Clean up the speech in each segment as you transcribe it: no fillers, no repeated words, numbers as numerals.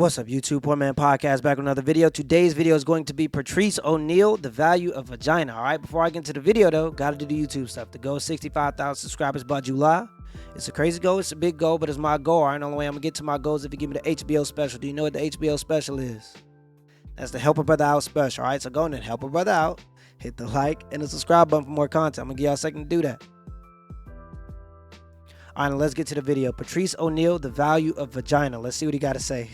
What's up, YouTube? Poor Man Podcast back with another video. Today's video is going to be Patrice O'Neal, the value of vagina. All right, before I get into the video, though, got to do the YouTube stuff. The goal is 65,000 subscribers by July. It's a crazy goal. It's a big goal, but it's my goal. All right, the only way I'm going to get to my goal is if you give me the HBO special. Do you know what the HBO special is? That's the Help a Brother Out special. All right, so go on and help a brother out. Hit the like and the subscribe button for more content. I'm going to give y'all a second to do that. All right, now let's get to the video. Patrice O'Neal, the value of vagina. Let's see what he got to say.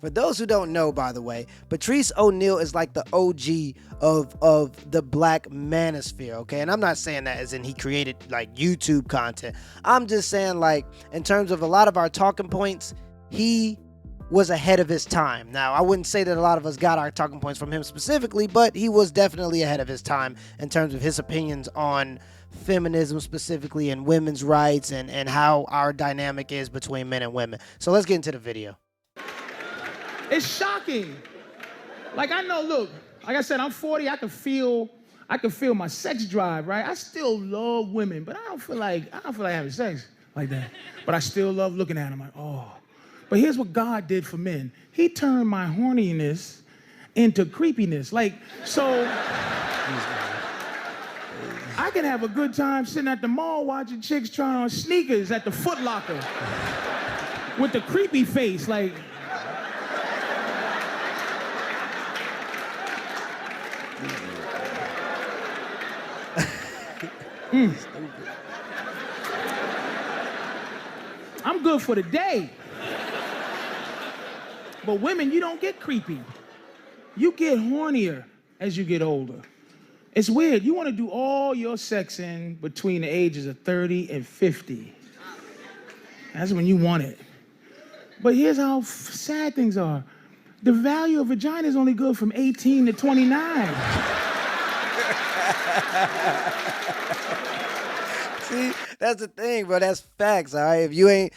For those who don't know, by the way, Patrice O'Neal is like the OG of the black manosphere, okay? And I'm not saying that as in he created like YouTube content. I'm just saying like in terms of a lot of our talking points, he was ahead of his time. Now, I wouldn't say that a lot of us got our talking points from him specifically, but he was definitely ahead of his time in terms of his opinions on feminism specifically and women's rights and how our dynamic is between men and women. So let's get into the video. It's shocking. Like I know, look, like I said, I'm 40, I can feel my sex drive, right? I still love women, but I don't feel like having sex like that. But I still love looking at them like, oh. But here's what God did for men. He turned my horniness into creepiness. Like, so I can have a good time sitting at the mall watching chicks try on sneakers at the Foot Locker with the creepy face, like, I'm good for the day. But women, you don't get creepy. You get hornier as you get older. It's weird. You want to do all your sexing between the ages of 30 and 50. That's when you want it. But here's how sad things are. The value of vagina is only good from 18 to 29. See, that's the thing, bro. That's facts, all right? If you ain't,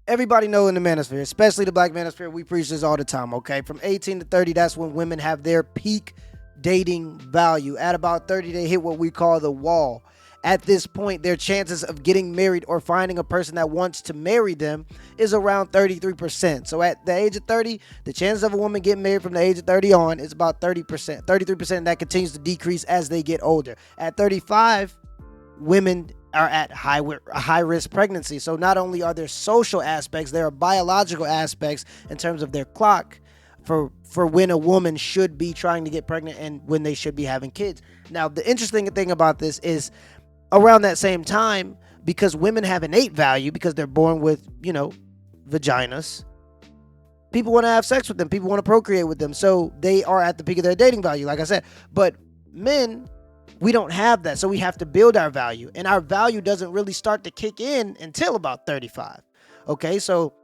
everybody know in the manosphere, especially the black manosphere, we preach this all the time, okay? From 18 to 30, that's when women have their peak dating value. At about 30, they hit what we call the wall. At this point, their chances of getting married or finding a person that wants to marry them is around 33%. So at the age of 30, the chances of a woman getting married from the age of 30 on is about 30%. 33%, and that continues to decrease as they get older. At 35, women are at high risk pregnancy. So not only are there social aspects, there are biological aspects in terms of their clock for when a woman should be trying to get pregnant and when they should be having kids. Now, the interesting thing about this is around that same time, because women have innate value because they're born with, vaginas, people want to have sex with them. People want to procreate with them. So they are at the peak of their dating value, like I said. But men, we don't have that, so we have to build our value. And our value doesn't really start to kick in until about 35. Okay, so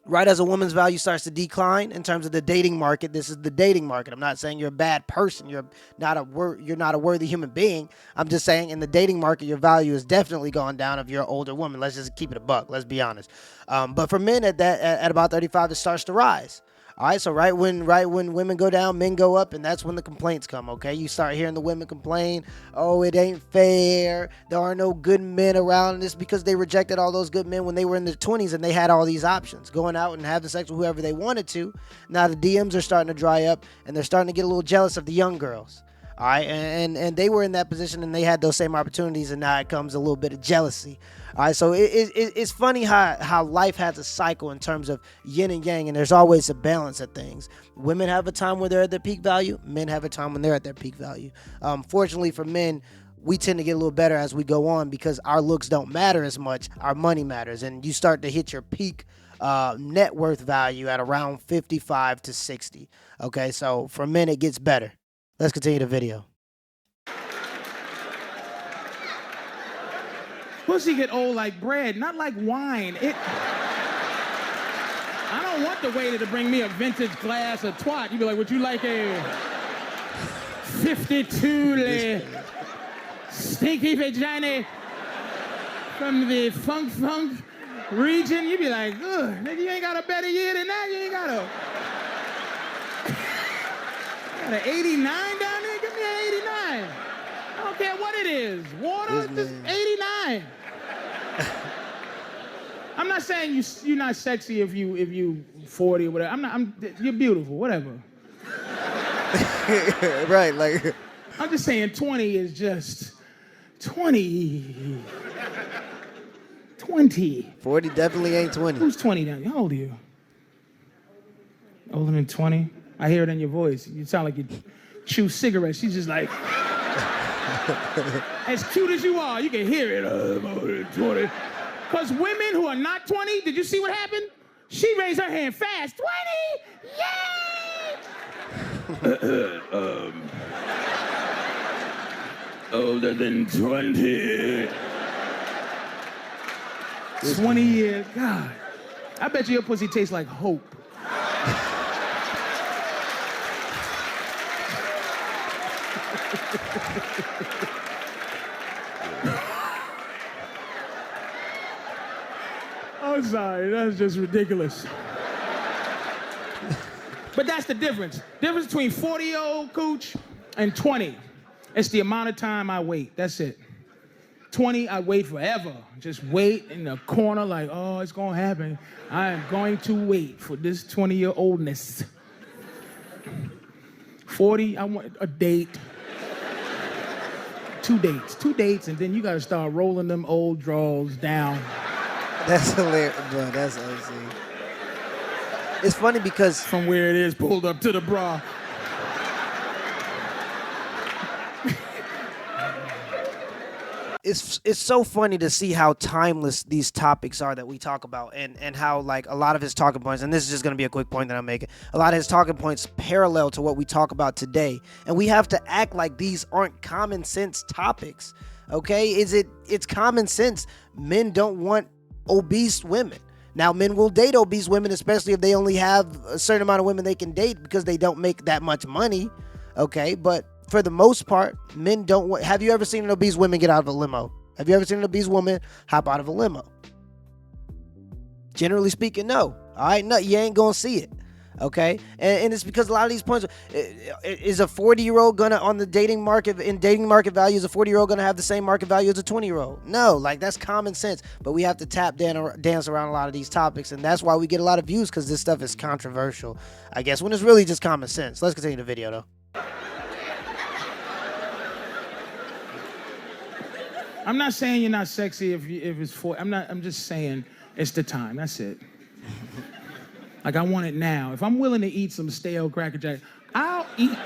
right as a woman's value starts to decline in terms of the dating market, this is the dating market. I'm not saying you're a bad person. You're not a worthy human being. I'm just saying in the dating market, your value is definitely gone down if you're an older woman. Let's just keep it a buck. Let's be honest. But for men at about 35, it starts to rise. All right, so right when women go down, men go up, and that's when the complaints come, okay? You start hearing the women complain, oh, it ain't fair, there are no good men around. This because they rejected all those good men when they were in their 20s and they had all these options, going out and having sex with whoever they wanted to. Now the DMs are starting to dry up, and they're starting to get a little jealous of the young girls. All right, and they were in that position and they had those same opportunities, and now it comes a little bit of jealousy. All right, so it's funny how life has a cycle in terms of yin and yang, and there's always a balance of things. Women have a time where they're at their peak value. Men have a time when they're at their peak value. Fortunately for men, we tend to get a little better as we go on because our looks don't matter as much. Our money matters, and you start to hit your peak net worth value at around 55 to 60. Okay, so for men, it gets better. Let's continue the video. Pussy get old like bread, not like wine. I don't want the waiter to bring me a vintage glass of twat. You be like, would you like a 52 stinky vagina from the funk region? You be like, ugh, nigga, you ain't got a better year than that. You ain't got an 89 down there? Give me an 89. I don't care what it is. Water, just 89. I'm not saying you're not sexy if you 40 or whatever. You're beautiful, whatever. Right, like. I'm just saying 20 is just 20. 20. 40 definitely ain't 20. Who's 20 now? How old are you? Older than 20? I hear it in your voice. You sound like you chew cigarettes. She's just like, as cute as you are, you can hear it. I'm older than 20. Because women who are not 20, did you see what happened? She raised her hand fast. 20? Yay! Older than 20. 20 years. God. I bet you your pussy tastes like hope. I'm sorry, that's just ridiculous. But that's the difference. Difference between 40-year-old cooch and 20. It's the amount of time I wait. That's it. 20, I wait forever. Just wait in the corner like, oh, it's gonna happen. I am going to wait for this 20-year-oldness. 40, I want a date. 2 dates, and then you gotta start rolling them old drawers down. That's hilarious, bro. That's insane. It's funny because from where it is pulled up to the bra. It's so funny to see how timeless these topics are that we talk about, and how like a lot of his talking points, and this is just going to be a quick point that I'm making, a lot of his talking points parallel to what we talk about today, and we have to act like these aren't common sense topics. Okay, it's common sense. Men don't want obese women. Now, men will date obese women, especially if they only have a certain amount of women they can date because they don't make that much money. Okay, but for the most part, men don't want. Have you ever seen an obese woman get out of a limo? Have you ever seen an obese woman hop out of a limo? Generally speaking, no. All right, no, you ain't gonna see it. Okay, and it's because a lot of these points is a 40-year-old gonna on the dating market value, is a 40-year-old gonna have the same market value as a 20-year-old? No, like that's common sense. But we have to dance around a lot of these topics, and that's why we get a lot of views, because this stuff is controversial, I guess, when it's really just common sense. Let's continue the video though. I'm not saying you're not sexy if it's 40. I'm just saying it's the time. That's it. Like, I want it now. If I'm willing to eat some stale Cracker Jacks, I'll eat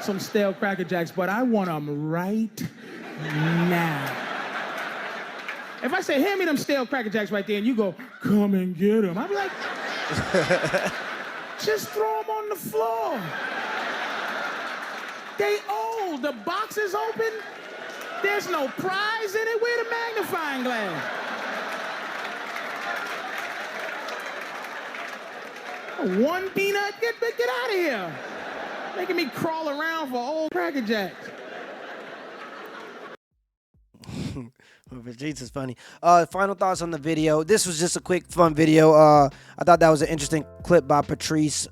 some stale Cracker Jacks, but I want them right now. If I say, hand me them stale Cracker Jacks right there, and you go, come and get them, I'll be like, just throw them on the floor. They old. The box is open. There's no prize in it. Where the magnifying glass? One peanut? Get out of here. Making me crawl around for old Cracker Jacks. Patrice is funny. Final thoughts on the video. This was just a quick, fun video. I thought that was an interesting clip by Patrice.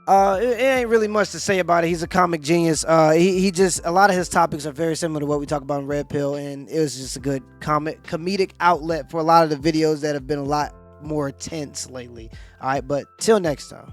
It ain't really much to say about it. He's a comic genius. He just, a lot of his topics are very similar to what we talk about in Red Pill, and it was just a good comedic outlet for a lot of the videos that have been a lot more tense lately. All right, but till next time.